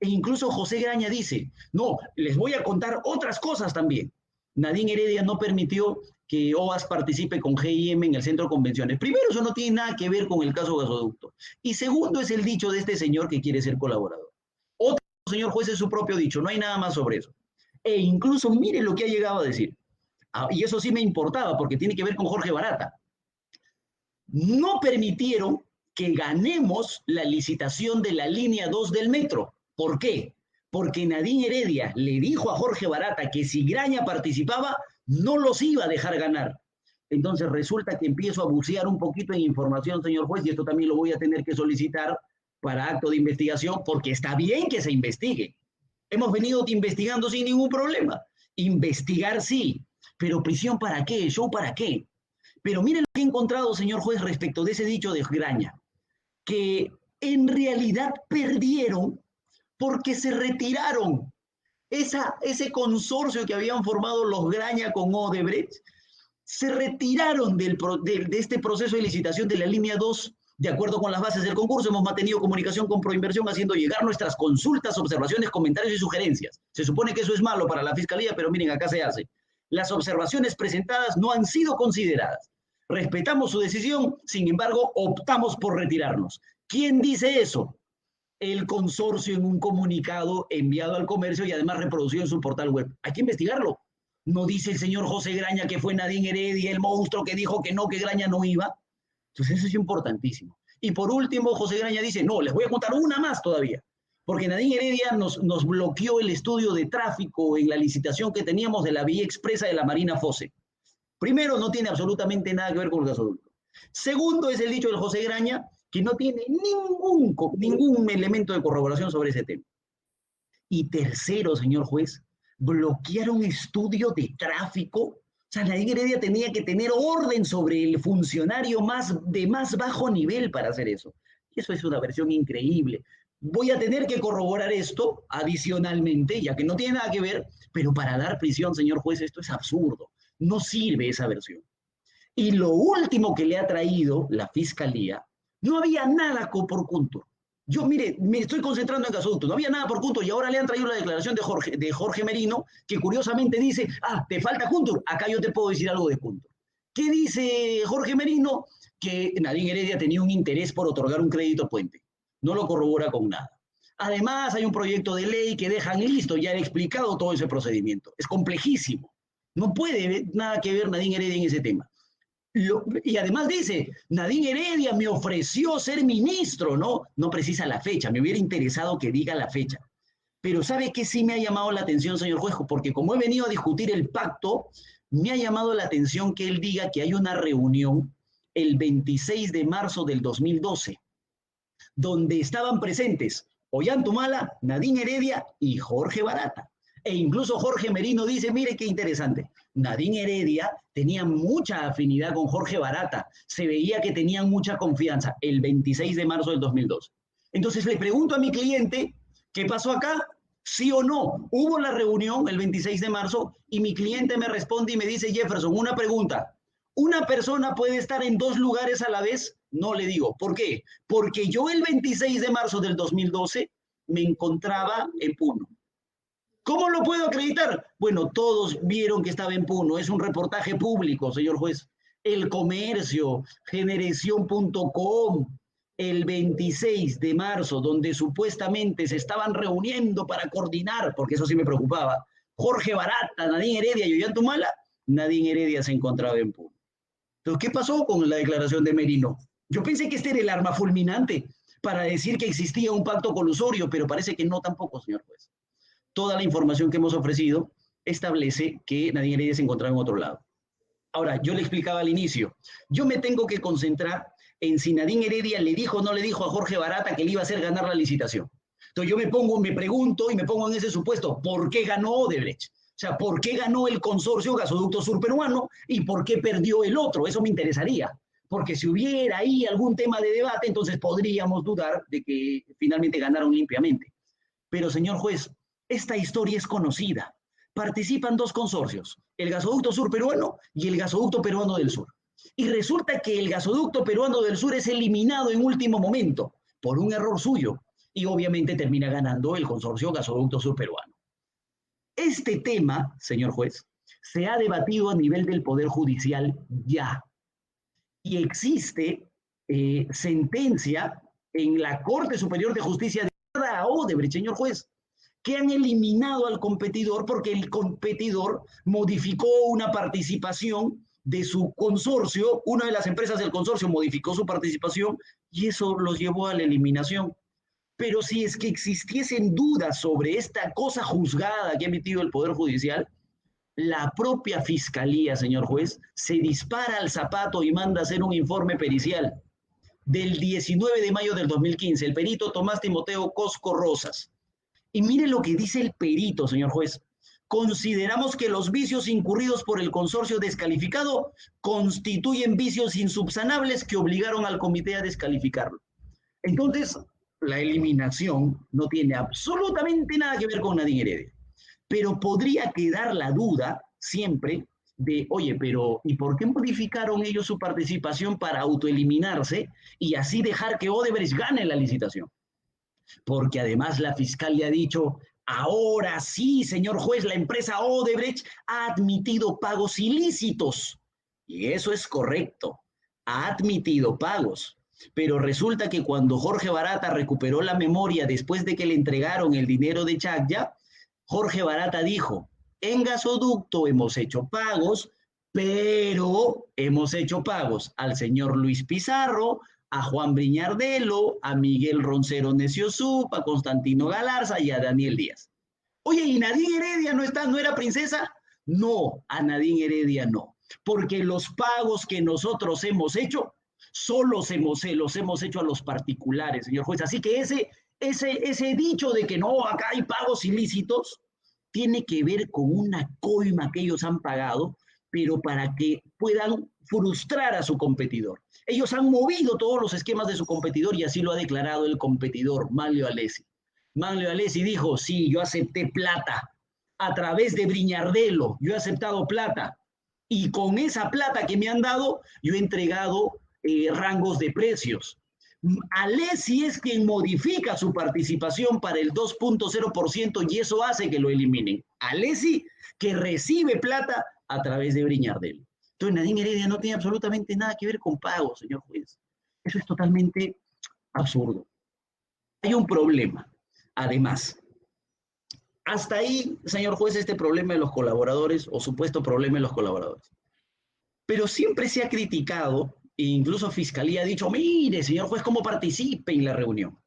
E incluso José Graña dice, no, les voy a contar otras cosas también. Nadine Heredia no permitió que OAS participe con GIM en el centro de convenciones. Primero, eso no tiene nada que ver con el caso gasoducto. Y segundo, es el dicho de este señor que quiere ser colaborador. señor juez, es su propio dicho, no hay nada más sobre eso. E incluso mire lo que ha llegado a decir. Y eso sí me importaba, porque tiene que ver con Jorge Barata. No permitieron que ganemos la licitación de la línea 2 del metro. ¿Por qué? Porque Nadine Heredia le dijo a Jorge Barata que si Graña participaba, no los iba a dejar ganar. Entonces resulta que empiezo a bucear un poquito en información, señor juez, y esto también lo voy a tener que solicitar para acto de investigación, porque está bien que se investigue. Hemos venido investigando sin ningún problema. Investigar sí, pero prisión ¿para qué? ¿Show para qué? Pero miren lo que he encontrado, señor juez, respecto de ese dicho de Graña, que en realidad perdieron porque se retiraron. Ese consorcio que habían formado los Graña con Odebrecht, se retiraron de este proceso de licitación de la línea 2, de acuerdo con las bases del concurso. Hemos mantenido comunicación con Proinversión, haciendo llegar nuestras consultas, observaciones, comentarios y sugerencias. Se supone que eso es malo para la Fiscalía, pero miren, acá se hace. Las observaciones presentadas no han sido consideradas. Respetamos su decisión, sin embargo, optamos por retirarnos. ¿Quién dice eso? El consorcio en un comunicado enviado al comercio y además reproducido en su portal web. Hay que investigarlo. No dice el señor José Graña que fue Nadine Heredia el monstruo que dijo que no, que Graña no iba. Entonces eso es importantísimo. Y por último, José Graña dice, no, les voy a contar una más todavía, porque Nadine Heredia nos bloqueó el estudio de tráfico en la licitación que teníamos de la vía expresa de la Marina Fosse. Primero, no tiene absolutamente nada que ver con el gasoducto. Segundo, es el dicho del José Graña, que no tiene ningún elemento de corroboración sobre ese tema. Y tercero, señor juez, bloquearon estudio de tráfico. O sea, Nadine Heredia tenía que tener orden sobre el funcionario de más bajo nivel para hacer eso. Y eso es una versión increíble. Voy a tener que corroborar esto adicionalmente, ya que no tiene nada que ver, pero para dar prisión, señor juez, esto es absurdo. No sirve esa versión. Y lo último que le ha traído la Fiscalía, no había nada por Kuntur. Yo, mire, me estoy concentrando en gasoducto, no había nada por Kuntur y ahora le han traído la declaración de Jorge Merino, que curiosamente dice, te falta Kuntur, acá yo te puedo decir algo de Kuntur. ¿Qué dice Jorge Merino? Que Nadine Heredia tenía un interés por otorgar un crédito puente. No lo corrobora con nada. Además, hay un proyecto de ley que dejan listo, ya he explicado todo ese procedimiento. Es complejísimo. No puede nada que ver Nadine Heredia en ese tema. Y además dice, Nadine Heredia me ofreció ser ministro, ¿no? No precisa la fecha, me hubiera interesado que diga la fecha. Pero ¿sabe qué sí me ha llamado la atención, señor juez? Porque como he venido a discutir el pacto, me ha llamado la atención que él diga que hay una reunión el 26 de marzo del 2012, donde estaban presentes Ollantumala, Nadine Heredia y Jorge Barata. E incluso Jorge Merino dice, mire qué interesante, Nadine Heredia tenía mucha afinidad con Jorge Barata, se veía que tenían mucha confianza, el 26 de marzo del 2012. Entonces le pregunto a mi cliente, ¿qué pasó acá? ¿Sí o no? Hubo la reunión el 26 de marzo y mi cliente me responde y me dice, Jefferson, una pregunta, ¿una persona puede estar en dos lugares a la vez? No, le digo, ¿por qué? Porque yo el 26 de marzo del 2012 me encontraba en Puno. ¿Cómo lo puedo acreditar? Bueno, todos vieron que estaba en Puno. Es un reportaje público, señor juez. El Comercio, Generación.com, el 26 de marzo, donde supuestamente se estaban reuniendo para coordinar, porque eso sí me preocupaba, Jorge Barata, Nadine Heredia y Ollantumala, Nadine Heredia se encontraba en Puno. Entonces, ¿qué pasó con la declaración de Merino? Yo pensé que este era el arma fulminante para decir que existía un pacto colusorio, pero parece que no tampoco, señor juez. Toda la información que hemos ofrecido establece que Nadine Heredia se encontraba en otro lado. Ahora, yo le explicaba al inicio, yo me tengo que concentrar en si Nadine Heredia le dijo o no le dijo a Jorge Barata que le iba a hacer ganar la licitación. Entonces yo me pregunto y me pongo en ese supuesto, ¿por qué ganó Odebrecht? O sea, ¿por qué ganó el consorcio Gasoducto Sur Peruano y por qué perdió el otro? Eso me interesaría. Porque si hubiera ahí algún tema de debate, entonces podríamos dudar de que finalmente ganaron limpiamente. Pero, señor juez, esta historia es conocida. Participan dos consorcios, el Gasoducto Sur Peruano y el Gasoducto Peruano del Sur. Y resulta que el Gasoducto Peruano del Sur es eliminado en último momento por un error suyo y obviamente termina ganando el consorcio Gasoducto Sur Peruano. Este tema, señor juez, se ha debatido a nivel del Poder Judicial ya. Y existe sentencia en la Corte Superior de Justicia de Odebrecht, señor juez. que han eliminado al competidor porque el competidor modificó una participación de su consorcio, una de las empresas del consorcio modificó su participación y eso los llevó a la eliminación. Pero si es que existiesen dudas sobre esta cosa juzgada que ha emitido el Poder Judicial, la propia Fiscalía, señor juez, se dispara al zapato y manda a hacer un informe pericial del 19 de mayo del 2015, el perito Tomás Timoteo Cosco Rosas. Y mire lo que dice el perito, señor juez. Consideramos que los vicios incurridos por el consorcio descalificado constituyen vicios insubsanables que obligaron al comité a descalificarlo. Entonces, la eliminación no tiene absolutamente nada que ver con Nadine Heredia. Pero podría quedar la duda siempre de, oye, pero ¿y por qué modificaron ellos su participación para autoeliminarse y así dejar que Odebrecht gane la licitación? Porque además la fiscalía ha dicho, ahora sí, señor juez, la empresa Odebrecht ha admitido pagos ilícitos. Y eso es correcto, ha admitido pagos. Pero resulta que cuando Jorge Barata recuperó la memoria después de que le entregaron el dinero de Chacya, Jorge Barata dijo, en gasoducto hemos hecho pagos, pero hemos hecho pagos al señor Luis Pizarro, a Juan Briñardelo, a Miguel Roncero Neciosup, a Constantino Galarza y a Daniel Díaz. Oye, ¿y Nadine Heredia no era princesa? No, a Nadine Heredia no, porque los pagos que nosotros hemos hecho, solo los hemos hecho a los particulares, señor juez. Así que ese dicho de que no, acá hay pagos ilícitos, tiene que ver con una coima que ellos han pagado, pero para que puedan frustrar a su competidor. Ellos han movido todos los esquemas de su competidor y así lo ha declarado el competidor, Manlio Alessi. Manlio Alessi dijo, sí, yo acepté plata a través de Briñardelo, yo he aceptado plata y con esa plata que me han dado, yo he entregado rangos de precios. Alessi es quien modifica su participación para el 2.0% y eso hace que lo eliminen. Alessi que recibe plata a través de Briñardelo. Entonces Nadine Heredia no tiene absolutamente nada que ver con pagos, señor juez. Eso es totalmente absurdo. Hay un problema, además. Hasta ahí, señor juez, este problema de los colaboradores o supuesto problema de los colaboradores. Pero siempre se ha criticado, e incluso Fiscalía ha dicho, mire, señor juez, cómo participe en la reunión.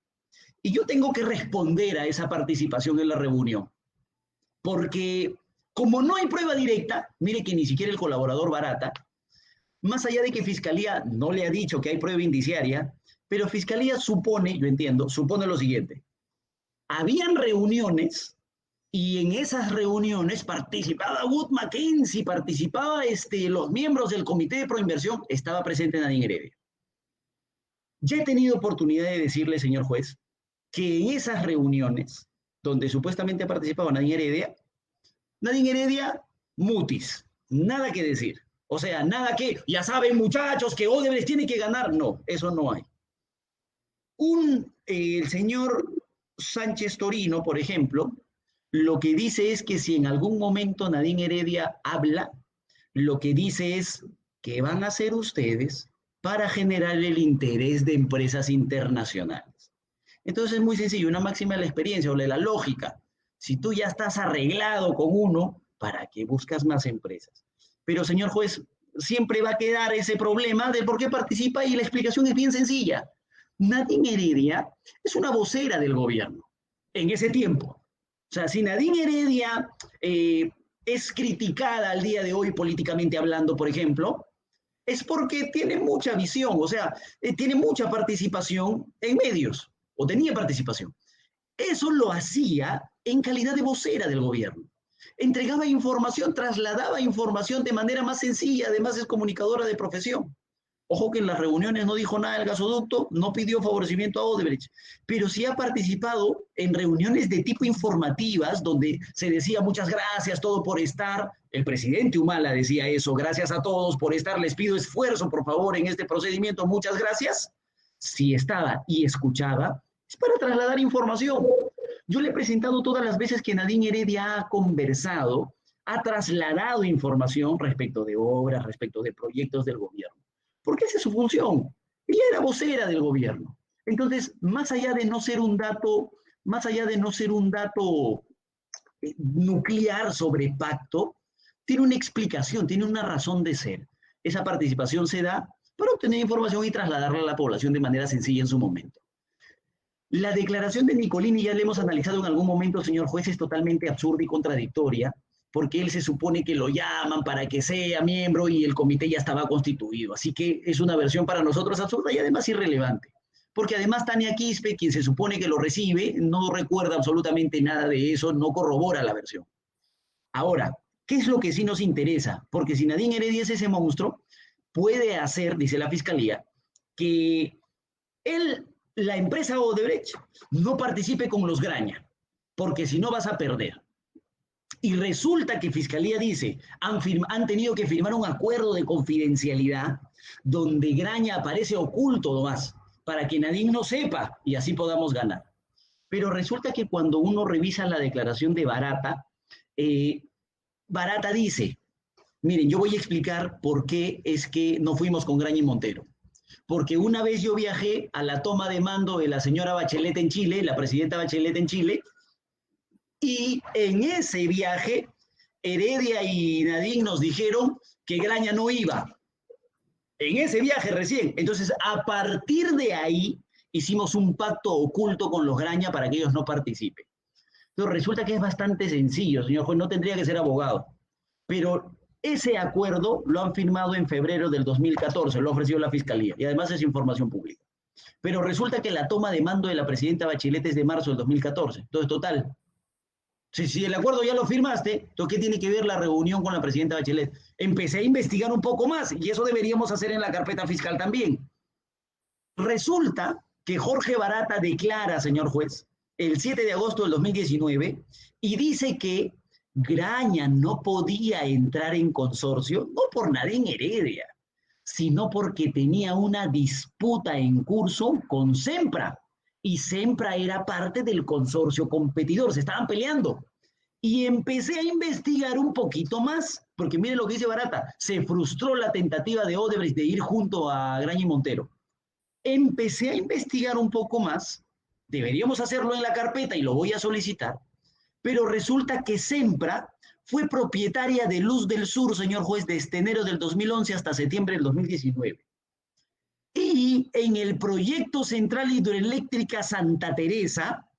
Y yo tengo que responder a esa participación en la reunión. Porque como no hay prueba directa, mire que ni siquiera el colaborador Barata, más allá de que Fiscalía no le ha dicho que hay prueba indiciaria, pero Fiscalía supone, yo entiendo, supone lo siguiente. Habían reuniones y en esas reuniones participaba Wood Mackenzie, participaba los miembros del Comité de Proinversión, estaba presente Nadine Heredia. Ya he tenido oportunidad de decirle, señor juez, que en esas reuniones, donde supuestamente participaba Nadine Heredia, mutis, nada que decir. O sea, nada que, ya saben muchachos, que Odebrecht tiene que ganar. No, eso no hay. El señor Sánchez Torino, por ejemplo, lo que dice es que si en algún momento Nadine Heredia habla, lo que dice es ¿qué van a hacer ustedes para generar el interés de empresas internacionales? Entonces es muy sencillo, una máxima de la experiencia o de la lógica. Si tú ya estás arreglado con uno, ¿para qué buscas más empresas? Pero, señor juez, siempre va a quedar ese problema de por qué participa y la explicación es bien sencilla. Nadine Heredia es una vocera del gobierno en ese tiempo. O sea, si Nadine Heredia es criticada al día de hoy políticamente hablando, por ejemplo, es porque tiene mucha visión, o sea, tiene mucha participación en medios, o tenía participación. Eso lo hacía en calidad de vocera del gobierno. Entregaba información, trasladaba información de manera más sencilla, además es comunicadora de profesión. Ojo que en las reuniones no dijo nada del gasoducto, no pidió favorecimiento a Odebrecht, pero sí ha participado en reuniones de tipo informativas, donde se decía muchas gracias, todo por estar. El presidente Humala decía eso, gracias a todos por estar, les pido esfuerzo, por favor, en este procedimiento, muchas gracias. Si estaba y escuchaba, es para trasladar información. Yo le he presentado todas las veces que Nadine Heredia ha conversado, ha trasladado información respecto de obras, respecto de proyectos del gobierno. Porque esa es su función. Ella era vocera del gobierno. Entonces, más allá de no ser un dato nuclear sobre pacto, tiene una explicación, tiene una razón de ser. Esa participación se da para obtener información y trasladarla a la población de manera sencilla en su momento. La declaración de Nicolini ya la hemos analizado en algún momento, señor juez, es totalmente absurda y contradictoria, porque él se supone que lo llaman para que sea miembro y el comité ya estaba constituido. Así que es una versión para nosotros absurda y además irrelevante. Porque además Tania Quispe, quien se supone que lo recibe, no recuerda absolutamente nada de eso, no corrobora la versión. Ahora, ¿qué es lo que sí nos interesa? Porque si Nadine Heredia es ese monstruo, puede hacer, dice la Fiscalía, que la empresa Odebrecht no participe con los Graña, porque si no vas a perder. Y resulta que Fiscalía dice, han tenido que firmar un acuerdo de confidencialidad donde Graña aparece oculto nomás, para que Nadine no sepa y así podamos ganar. Pero resulta que cuando uno revisa la declaración de Barata, Barata dice, miren, yo voy a explicar por qué es que no fuimos con Graña y Montero. Porque una vez yo viajé a la toma de mando de la señora Bachelet en Chile, la presidenta Bachelet en Chile, y en ese viaje, Heredia y Nadine nos dijeron que Graña no iba. En ese viaje recién. Entonces, a partir de ahí, hicimos un pacto oculto con los Graña para que ellos no participen. Entonces, resulta que es bastante sencillo, señor juez, no tendría que ser abogado. Pero ese acuerdo lo han firmado en febrero del 2014, lo ha ofrecido la Fiscalía, y además es información pública. Pero resulta que la toma de mando de la presidenta Bachelet es de marzo del 2014. Entonces, total, si el acuerdo ya lo firmaste, entonces, ¿qué tiene que ver la reunión con la presidenta Bachelet? Empecé a investigar un poco más, y eso deberíamos hacer en la carpeta fiscal también. Resulta que Jorge Barata declara, señor juez, el 7 de agosto del 2019, y dice que Graña no podía entrar en consorcio, no por Nadine Heredia, sino porque tenía una disputa en curso con Sempra, y Sempra era parte del consorcio competidor, se estaban peleando. Y empecé a investigar un poquito más, porque mire lo que dice Barata, se frustró la tentativa de Odebrecht de ir junto a Graña y Montero. Empecé a investigar un poco más, deberíamos hacerlo en la carpeta y lo voy a solicitar, pero resulta que Sempra fue propietaria de Luz del Sur, señor juez, desde enero del 2011 hasta septiembre del 2019. Y en el proyecto Central Hidroeléctrica Santa Teresa,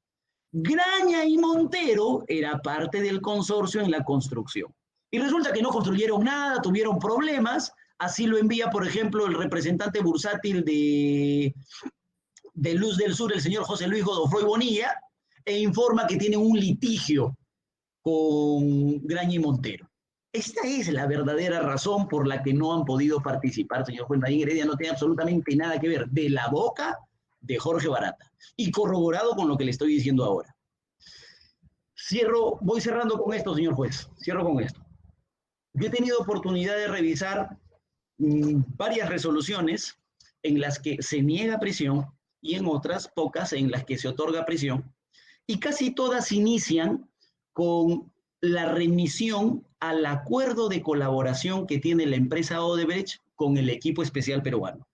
Graña y Montero era parte del consorcio en la construcción. Y resulta que no construyeron nada, tuvieron problemas. Así lo envía, por ejemplo, el representante bursátil de Luz del Sur, el señor José Luis Godofroy Bonilla, e informa que tiene un litigio con Graña y Montero. Esta es la verdadera razón por la que no han podido participar, señor juez. Nadine Heredia no tiene absolutamente nada que ver, de la boca de Jorge Barata, y corroborado con lo que le estoy diciendo ahora. Voy cerrando con esto, señor juez, cierro con esto. Yo he tenido oportunidad de revisar varias resoluciones en las que se niega prisión y en otras, pocas, en las que se otorga prisión, y casi todas inician con la remisión al acuerdo de colaboración que tiene la empresa Odebrecht con el equipo especial peruano.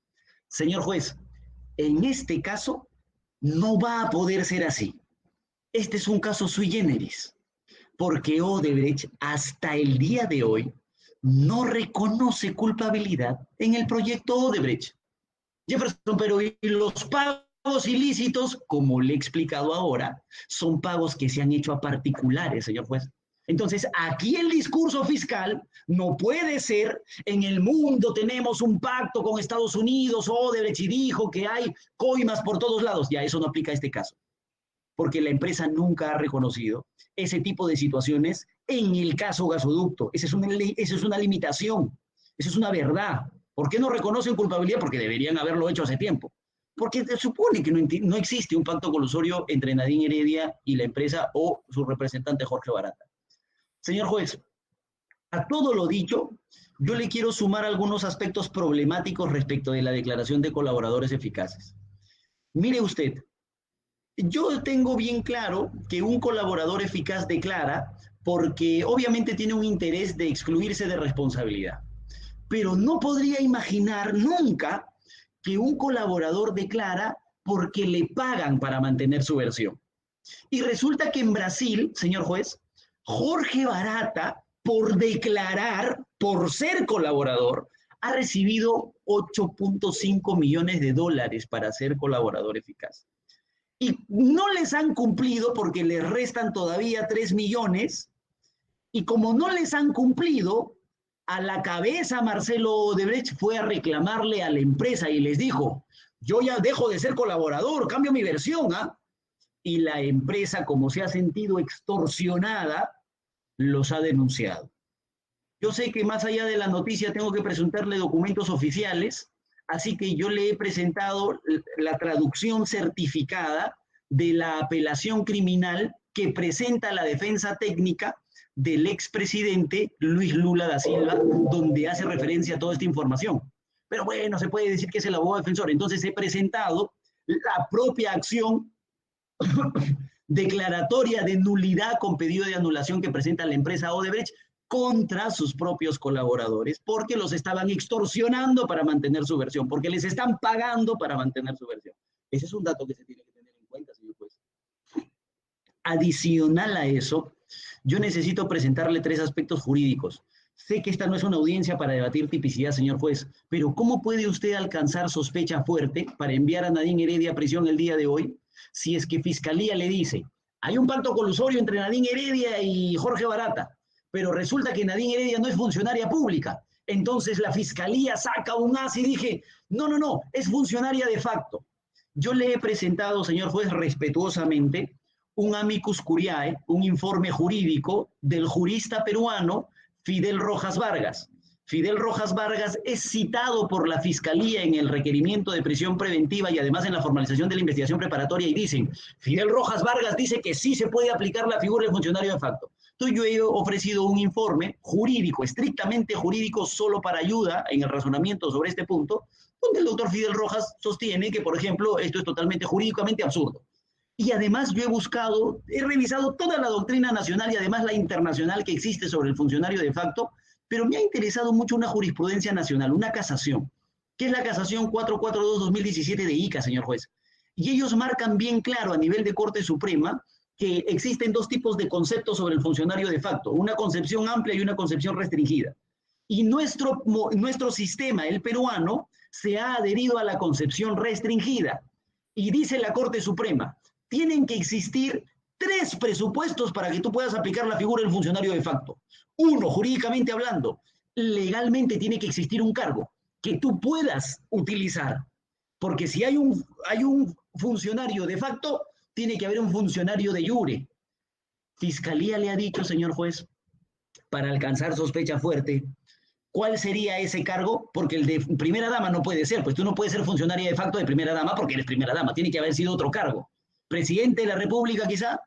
Señor juez, en este caso no va a poder ser así. Este es un caso sui generis, porque Odebrecht hasta el día de hoy no reconoce culpabilidad en el proyecto Odebrecht. Jefferson, pero y los pagos ilícitos, como le he explicado ahora, son pagos que se han hecho a particulares, señor juez. Entonces, aquí el discurso fiscal no puede ser, en el mundo tenemos un pacto con Estados Unidos, Odebrecht, y dijo que hay coimas por todos lados. Ya, eso no aplica a este caso, porque la empresa nunca ha reconocido ese tipo de situaciones en el caso gasoducto. Esa es una limitación, esa es una verdad. ¿Por qué no reconocen culpabilidad? Porque deberían haberlo hecho hace tiempo. Porque se supone que no existe un pacto colusorio entre Nadine Heredia y la empresa o su representante Jorge Barata. Señor juez, a todo lo dicho, yo le quiero sumar algunos aspectos problemáticos respecto de la declaración de colaboradores eficaces. Mire usted, yo tengo bien claro que un colaborador eficaz declara porque obviamente tiene un interés de excluirse de responsabilidad, pero no podría imaginar nunca que un colaborador declara porque le pagan para mantener su versión. Y resulta que en Brasil, señor juez, Jorge Barata, por declarar, por ser colaborador, ha recibido 8.5 millones de dólares para ser colaborador eficaz. Y no les han cumplido porque les restan todavía 3 millones, y como no les han cumplido, a la cabeza Marcelo Odebrecht fue a reclamarle a la empresa y les dijo, yo ya dejo de ser colaborador, cambio mi versión, ¿ah? Y la empresa, como se ha sentido extorsionada, los ha denunciado. Yo sé que más allá de la noticia tengo que presentarle documentos oficiales, así que yo le he presentado la traducción certificada de la apelación criminal que presenta la defensa técnica del expresidente Luis Lula da Silva, donde hace referencia a toda esta información. Pero bueno, se puede decir que es el abogado defensor. Entonces he presentado la propia acción declaratoria de nulidad con pedido de anulación que presenta la empresa Odebrecht contra sus propios colaboradores, porque los estaban extorsionando para mantener su versión, porque les están pagando para mantener su versión. Ese es un dato que se tiene que tener en cuenta, señor juez. Adicional a eso, yo necesito presentarle 3 aspectos jurídicos. Sé que esta no es una audiencia para debatir tipicidad, señor juez, pero ¿cómo puede usted alcanzar sospecha fuerte para enviar a Nadine Heredia a prisión el día de hoy si es que Fiscalía le dice, hay un pacto colusorio entre Nadine Heredia y Jorge Barata, pero resulta que Nadine Heredia no es funcionaria pública? Entonces la Fiscalía saca un as y dije, no, es funcionaria de facto. Yo le he presentado, señor juez, respetuosamente, un amicus curiae, un informe jurídico del jurista peruano Fidel Rojas Vargas. Fidel Rojas Vargas es citado por la Fiscalía en el requerimiento de prisión preventiva y además en la formalización de la investigación preparatoria y dicen, Fidel Rojas Vargas dice que sí se puede aplicar la figura del funcionario de facto. Entonces yo he ofrecido un informe jurídico, estrictamente jurídico, solo para ayuda en el razonamiento sobre este punto, donde el doctor Fidel Rojas sostiene que, por ejemplo, esto es totalmente jurídicamente absurdo. Y además yo he revisado toda la doctrina nacional y además la internacional que existe sobre el funcionario de facto, pero me ha interesado mucho una jurisprudencia nacional, una casación, que es la casación 442-2017 de ICA, señor juez. Y ellos marcan bien claro a nivel de Corte Suprema que existen 2 tipos de conceptos sobre el funcionario de facto, una concepción amplia y una concepción restringida. Y nuestro sistema, el peruano, se ha adherido a la concepción restringida. Y dice la Corte Suprema, tienen que existir 3 presupuestos para que tú puedas aplicar la figura del funcionario de facto. 1, jurídicamente hablando, legalmente tiene que existir un cargo que tú puedas utilizar, porque si hay un funcionario de facto, tiene que haber un funcionario de iure. Fiscalía le ha dicho, señor juez, para alcanzar sospecha fuerte, ¿cuál sería ese cargo? Porque el de primera dama no puede ser, pues tú no puedes ser funcionaria de facto de primera dama porque eres primera dama, tiene que haber sido otro cargo. Presidente de la República quizá,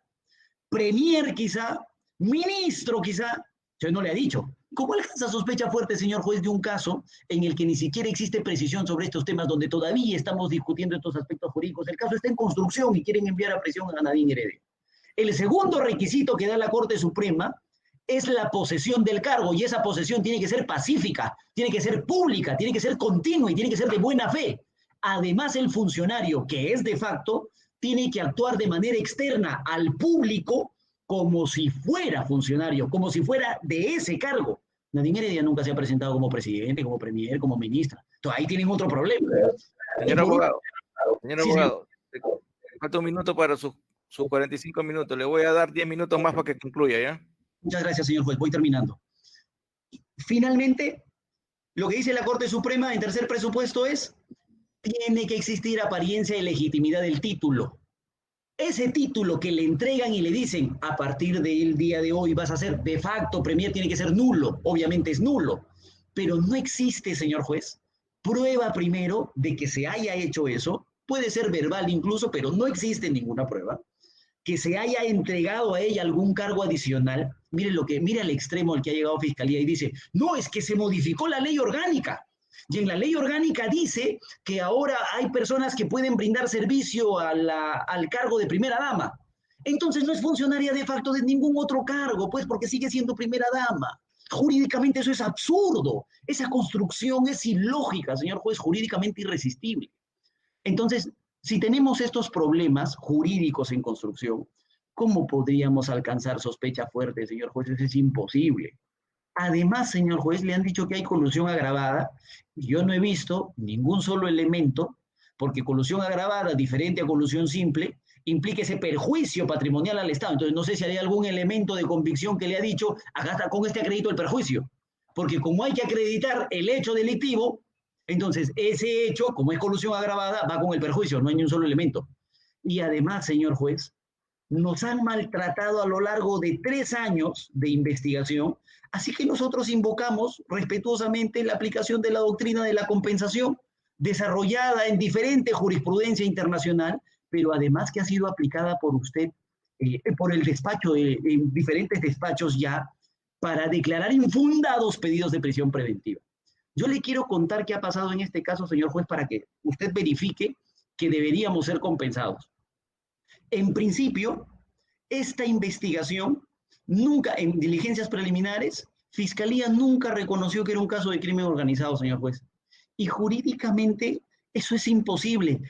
premier quizá, ministro quizá, yo no le ha dicho. ¿Cómo alcanza sospecha fuerte, señor juez, de un caso en el que ni siquiera existe precisión sobre estos temas, donde todavía estamos discutiendo estos aspectos jurídicos? El caso está en construcción y quieren enviar a prisión a Nadine Heredia. El segundo requisito que da la Corte Suprema es la posesión del cargo, y esa posesión tiene que ser pacífica, tiene que ser pública, tiene que ser continua y tiene que ser de buena fe. Además, el funcionario que es de facto tiene que actuar de manera externa al público como si fuera funcionario, como si fuera de ese cargo. Nadine Heredia nunca se ha presentado como presidente, como premier, como ministra. Entonces ahí tienen otro problema. Señor abogado, falta un minuto para sus 45 minutos. Le voy a dar 10 minutos más para que concluya, ¿ya? Muchas gracias, señor juez. Voy terminando. Finalmente, lo que dice la Corte Suprema en tercer presupuesto es, tiene que existir apariencia de legitimidad del título. Ese título que le entregan y le dicen, a partir del día de hoy vas a ser de facto premier, tiene que ser nulo. Obviamente es nulo. Pero no existe, señor juez, prueba primero de que se haya hecho eso. Puede ser verbal incluso, pero no existe ninguna prueba. Que se haya entregado a ella algún cargo adicional. Mire al extremo al que ha llegado Fiscalía y dice, no, es que se modificó la ley orgánica. Y en la ley orgánica dice que ahora hay personas que pueden brindar servicio al cargo de primera dama. Entonces no es funcionaria de facto de ningún otro cargo, pues porque sigue siendo primera dama. Jurídicamente eso es absurdo. Esa construcción es ilógica, señor juez, jurídicamente irresistible. Entonces, si tenemos estos problemas jurídicos en construcción, ¿Cómo podríamos alcanzar sospecha fuerte, señor juez? Eso es imposible. Además, señor juez, le han dicho que hay colusión agravada. Yo no he visto ningún solo elemento, porque colusión agravada, diferente a colusión simple, implica ese perjuicio patrimonial al Estado. Entonces, no sé si hay algún elemento de convicción que le ha dicho, acá está, con este acredito el perjuicio. Porque como hay que acreditar el hecho delictivo, entonces ese hecho, como es colusión agravada, va con el perjuicio, no hay ni un solo elemento. Y además, señor juez, nos han maltratado a lo largo de 3 años de investigación, así que nosotros invocamos respetuosamente la aplicación de la doctrina de la compensación, desarrollada en diferente jurisprudencia internacional, pero además que ha sido aplicada por usted, por el despacho, en diferentes despachos ya, para declarar infundados pedidos de prisión preventiva. Yo le quiero contar qué ha pasado en este caso, señor juez, para que usted verifique que deberíamos ser compensados. En principio, esta investigación nunca, en diligencias preliminares, Fiscalía nunca reconoció que era un caso de crimen organizado, señor juez. Y jurídicamente eso es imposible.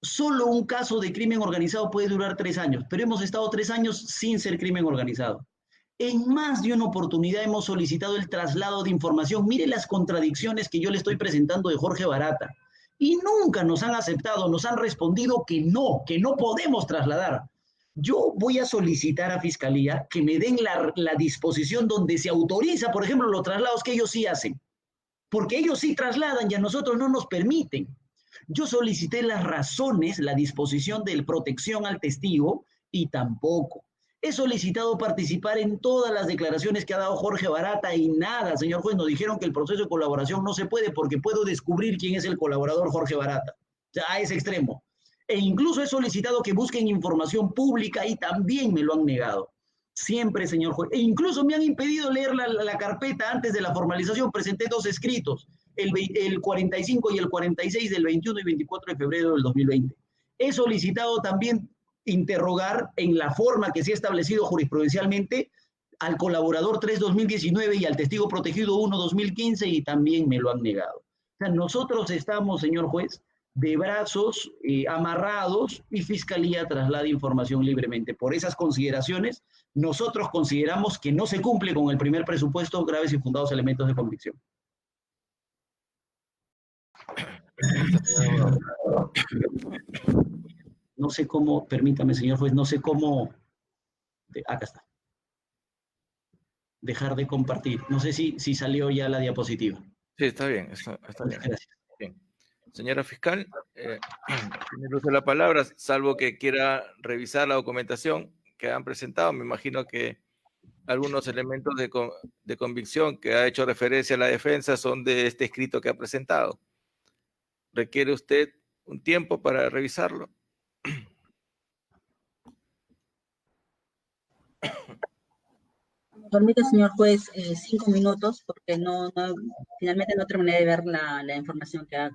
Solo un caso de crimen organizado puede durar 3 años, pero hemos estado 3 años sin ser crimen organizado. En más de una oportunidad hemos solicitado el traslado de información. Mire las contradicciones que yo le estoy presentando de Jorge Barata. Y nunca nos han aceptado, nos han respondido que no podemos trasladar. Yo voy a solicitar a Fiscalía que me den la disposición donde se autoriza, por ejemplo, los traslados que ellos sí hacen. Porque ellos sí trasladan y a nosotros no nos permiten. Yo solicité las razones, la disposición de protección al testigo y tampoco. He solicitado participar en todas las declaraciones que ha dado Jorge Barata y nada, señor juez, nos dijeron que el proceso de colaboración no se puede porque puedo descubrir quién es el colaborador Jorge Barata. O sea, a ese extremo. E incluso he solicitado que busquen información pública y también me lo han negado. Siempre, señor juez. E incluso me han impedido leer la carpeta antes de la formalización. Presenté 2 escritos, el 45 y el 46 del 21 y 24 de febrero del 2020. He solicitado también interrogar en la forma que se ha establecido jurisprudencialmente al colaborador 3-2019 y al testigo protegido 1-2015 y también me lo han negado. O sea, nosotros estamos, señor juez, de brazos amarrados y Fiscalía traslada información libremente. Por esas consideraciones, nosotros consideramos que no se cumple con el primer presupuesto graves y fundados elementos de convicción. No sé cómo, permítame, señor juez, no sé cómo, acá está, dejar de compartir. No sé si salió ya la diapositiva. Sí, está bien, está bien. Gracias. Bien. Señora fiscal, tiene usted la palabra, salvo que quiera revisar la documentación que han presentado. Me imagino que algunos elementos de convicción que ha hecho referencia a la defensa son de este escrito que ha presentado. ¿Requiere usted un tiempo para revisarlo? Me permite, señor juez, 5 minutos, porque finalmente no terminé de ver la información que ha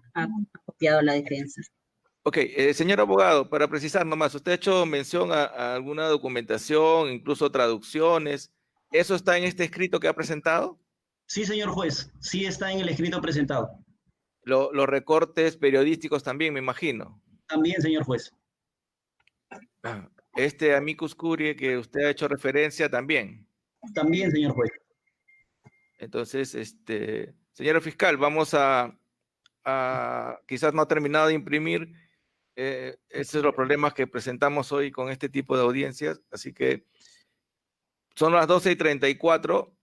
copiado la defensa. Ok, señor abogado, para precisar nomás, usted ha hecho mención a alguna documentación, incluso traducciones. ¿Eso está en este escrito que ha presentado? Sí, señor juez, sí está en el escrito presentado. Los recortes periodísticos también, me imagino. También, señor juez. Este amicus curiae que usted ha hecho referencia también. También, señor juez. Entonces, señora fiscal, vamos a quizás no ha terminado de imprimir. Esos son los problemas que presentamos hoy con este tipo de audiencias. Así que son las 12:34.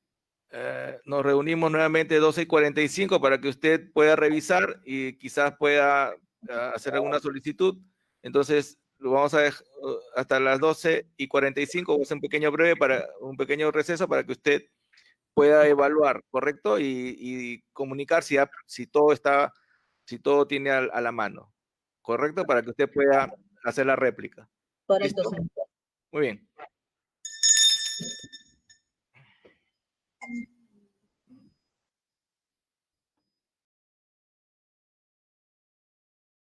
Nos reunimos nuevamente 12:45 para que usted pueda revisar y quizás pueda hacer alguna solicitud. Entonces, lo vamos a dejar hasta las 12:45. Vamos a hacer un pequeño receso para que usted pueda evaluar, ¿correcto? Y comunicar si todo tiene a la mano, ¿correcto? Para que usted pueda hacer la réplica. Correcto, ¿Listo? señor. Muy bien.